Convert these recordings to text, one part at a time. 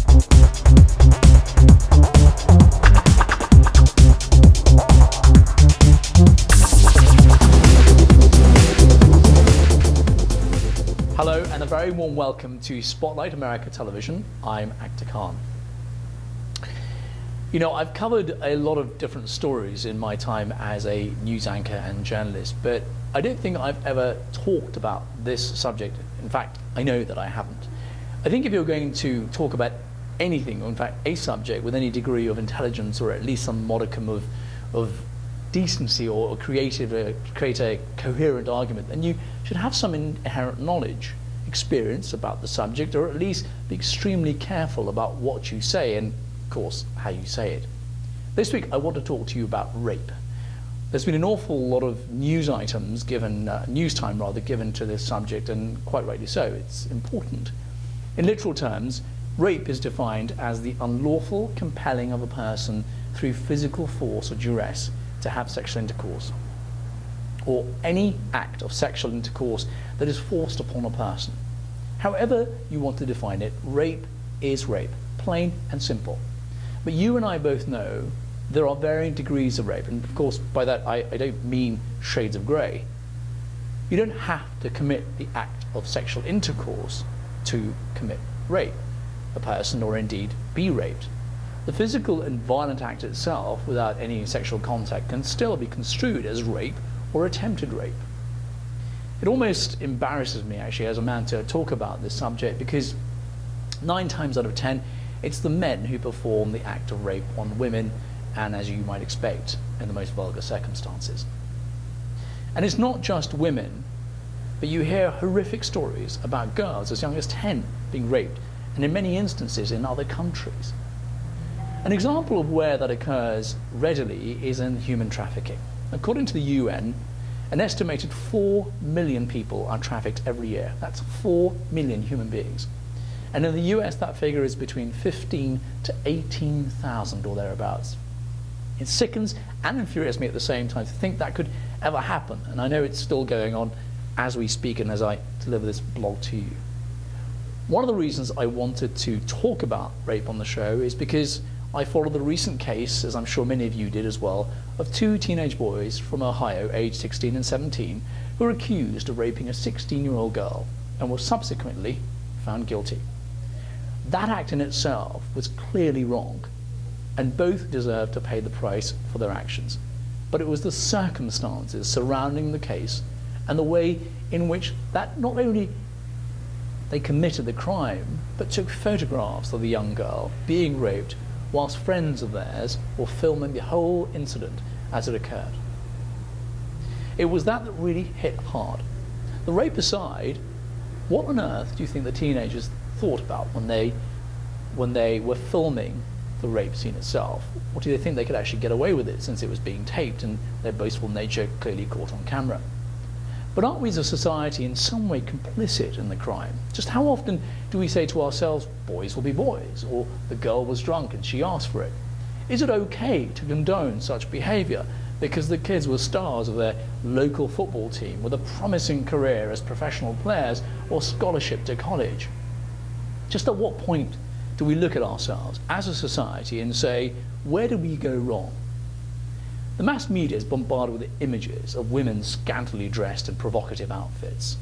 Hello and a very warm welcome to Spotlight America Television. I'm Akhtar Khan. You know, I've covered a lot of different stories in my time as a news anchor and journalist, but I don't think I've ever talked about this subject. In fact, I know that I haven't. I think if you're going to talk about anything, or in fact a subject with any degree of intelligence or at least some modicum of decency or create a coherent argument, then you should have some inherent knowledge, experience about the subject, or at least be extremely careful about what you say and, of course, how you say it. This week I want to talk to you about rape. There's been an awful lot of news items given, news time rather, given to this subject, and quite rightly so. It's important. In literal terms, rape is defined as the unlawful compelling of a person through physical force or duress to have sexual intercourse, or any act of sexual intercourse that is forced upon a person. However you want to define it, rape is rape, plain and simple. But you and I both know there are varying degrees of rape, and of course by that I don't mean shades of grey. You don't have to commit the act of sexual intercourse to commit rape, a person, or indeed be raped. The physical and violent act itself, without any sexual contact, can still be construed as rape or attempted rape. It almost embarrasses me, actually, as a man to talk about this subject, because 9 times out of 10, it's the men who perform the act of rape on women, and as you might expect, in the most vulgar circumstances. And it's not just women, but you hear horrific stories about girls as young as 10 being raped, and in many instances in other countries. An example of where that occurs readily is in human trafficking. According to the UN, an estimated 4 million people are trafficked every year. That's 4 million human beings. And in the US, that figure is between 15 to 18,000 or thereabouts. It sickens and infuriates me at the same time to think that could ever happen. And I know it's still going on as we speak and as I deliver this blog to you. One of the reasons I wanted to talk about rape on the show is because I followed the recent case, as I'm sure many of you did as well, of 2 teenage boys from Ohio, aged 16 and 17, who were accused of raping a 16-year-old girl and were subsequently found guilty. That act in itself was clearly wrong, and both deserved to pay the price for their actions. But it was the circumstances surrounding the case and the way in which that not only they committed the crime, but took photographs of the young girl being raped whilst friends of theirs were filming the whole incident as it occurred. It was that really hit hard. The rape aside, what on earth do you think the teenagers thought about when they were filming the rape scene itself? What do they think they could actually get away with it, since it was being taped and their boastful nature clearly caught on camera? But aren't we as a society in some way complicit in the crime? Just how often do we say to ourselves, boys will be boys, or the girl was drunk and she asked for it? Is it okay to condone such behavior because the kids were stars of their local football team with a promising career as professional players or scholarship to college? Just at what point do we look at ourselves as a society and say, where did we go wrong? The mass media is bombarded with images of women scantily dressed in provocative outfits.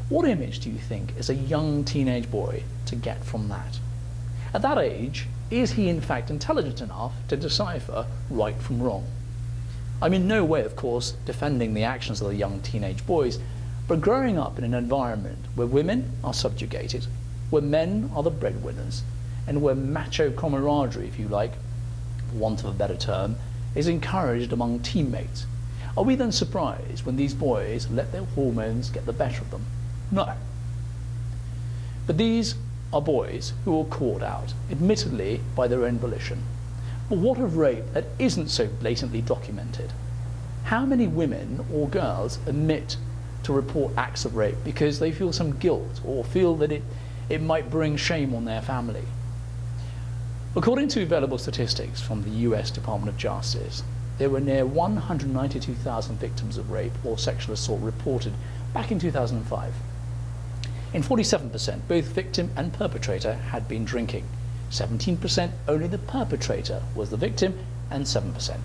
What image do you think is a young teenage boy to get from that? At that age, is he in fact intelligent enough to decipher right from wrong? I'm in no way, of course, defending the actions of the young teenage boys, but growing up in an environment where women are subjugated, where men are the breadwinners, and where macho camaraderie, if you like, for want of a better term, is encouraged among teammates, are we then surprised when these boys let their hormones get the better of them? No. But these are boys who were caught out, admittedly by their own volition. But what of rape that isn't so blatantly documented? How many women or girls admit to report acts of rape because they feel some guilt or feel that it might bring shame on their family? According to available statistics from the US Department of Justice, there were near 192,000 victims of rape or sexual assault reported back in 2005. In 47%, both victim and perpetrator had been drinking. 17% only the perpetrator was the victim, and 7%.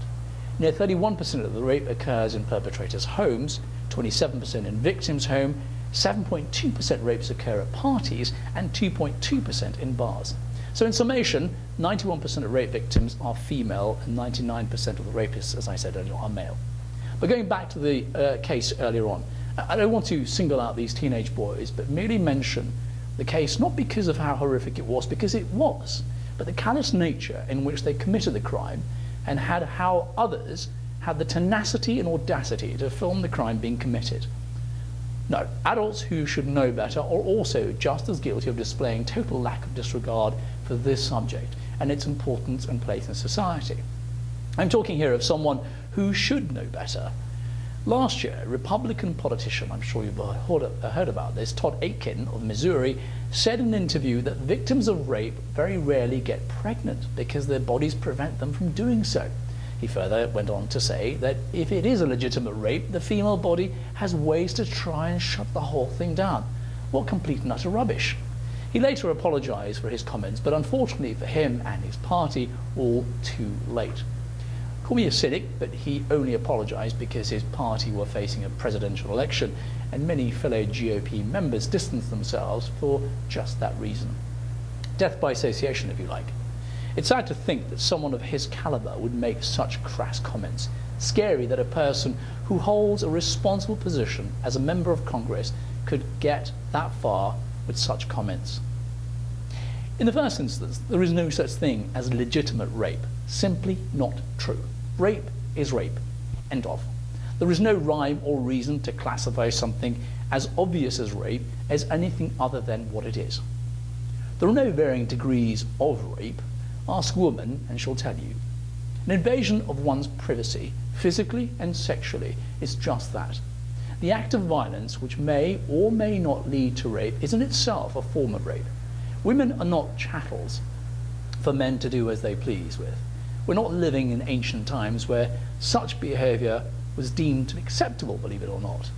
Near 31% of the rape occurs in perpetrators' homes, 27% in victims' home, 7.2% rapes occur at parties, and 2.2% in bars. So in summation, 91% of rape victims are female, and 99% of the rapists, as I said earlier, are male. But going back to the case earlier on, I don't want to single out these teenage boys, but merely mention the case not because of how horrific it was, because it was, but the callous nature in which they committed the crime, and how others had the tenacity and audacity to film the crime being committed. No, adults who should know better are also just as guilty of displaying total lack of disregard for this subject and its importance and place in society. I'm talking here of someone who should know better. Last year, a Republican politician, I'm sure you've heard about this, Todd Akin of Missouri, said in an interview that victims of rape very rarely get pregnant because their bodies prevent them from doing so. He further went on to say that if it is a legitimate rape, the female body has ways to try and shut the whole thing down. What complete and utter rubbish. He later apologized for his comments, but unfortunately for him and his party, all too late. Call me a cynic, but he only apologized because his party were facing a presidential election, and many fellow GOP members distanced themselves for just that reason. Death by association, if you like. It's sad to think that someone of his caliber would make such crass comments. Scary that a person who holds a responsible position as a member of Congress could get that far with such comments. In the first instance, there is no such thing as legitimate rape. Simply not true. Rape is rape. End of. There is no rhyme or reason to classify something as obvious as rape as anything other than what it is. There are no varying degrees of rape. Ask a woman and she'll tell you. An invasion of one's privacy, physically and sexually, is just that. The act of violence, which may or may not lead to rape, is in itself a form of rape. Women are not chattels for men to do as they please with. We're not living in ancient times where such behavior was deemed acceptable, believe it or not.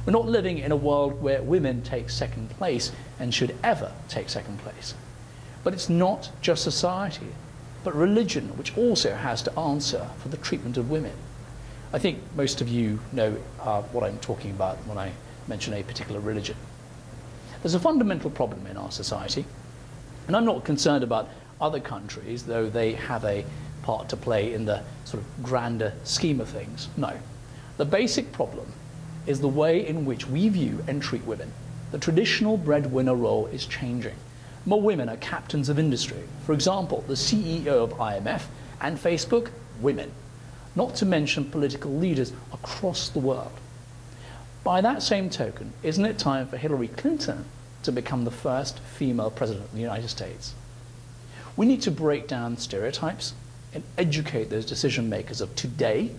We're not living in a world where women take second place and should ever take second place. But it's not just society, but religion, which also has to answer for the treatment of women. I think most of you know what I'm talking about when I mention a particular religion. There's a fundamental problem in our society, and I'm not concerned about other countries, though they have a part to play in the sort of grander scheme of things. No. The basic problem is the way in which we view and treat women. The traditional breadwinner role is changing. More women are captains of industry. For example, the CEO of IMF and Facebook, women. Not to mention political leaders across the world. By that same token, isn't it time for Hillary Clinton to become the first female president of the United States? We need to break down stereotypes and educate those decision makers of today,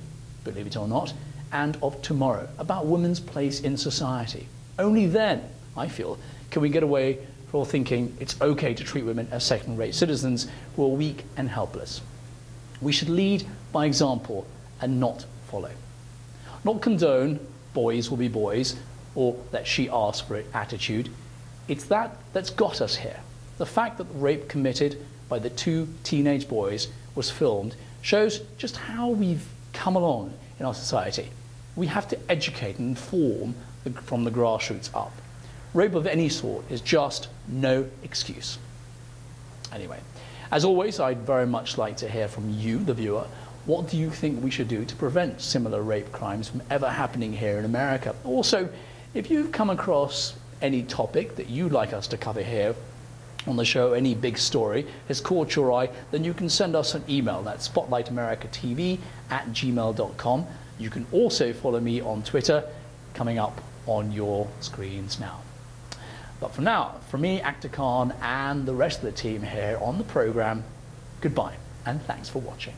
believe it or not, and of tomorrow about women's place in society. Only then, I feel, can we get away from thinking it's okay to treat women as second-rate citizens who are weak and helpless. We should lead by example and not follow. Not condone boys will be boys or that she asked for it attitude. It's that's got us here. The fact that the rape committed by the two teenage boys was filmed shows just how we've come along in our society. We have to educate and inform from the grassroots up. Rape of any sort is just no excuse. Anyway, as always, I'd very much like to hear from you, the viewer. What do you think we should do to prevent similar rape crimes from ever happening here in America? Also, if you've come across any topic that you'd like us to cover here on the show, any big story has caught your eye, then you can send us an email. That's spotlightamericatv@gmail.com. You can also follow me on Twitter, coming up on your screens now. But for now, from me, Akhtar Khan, and the rest of the team here on the program, goodbye and thanks for watching.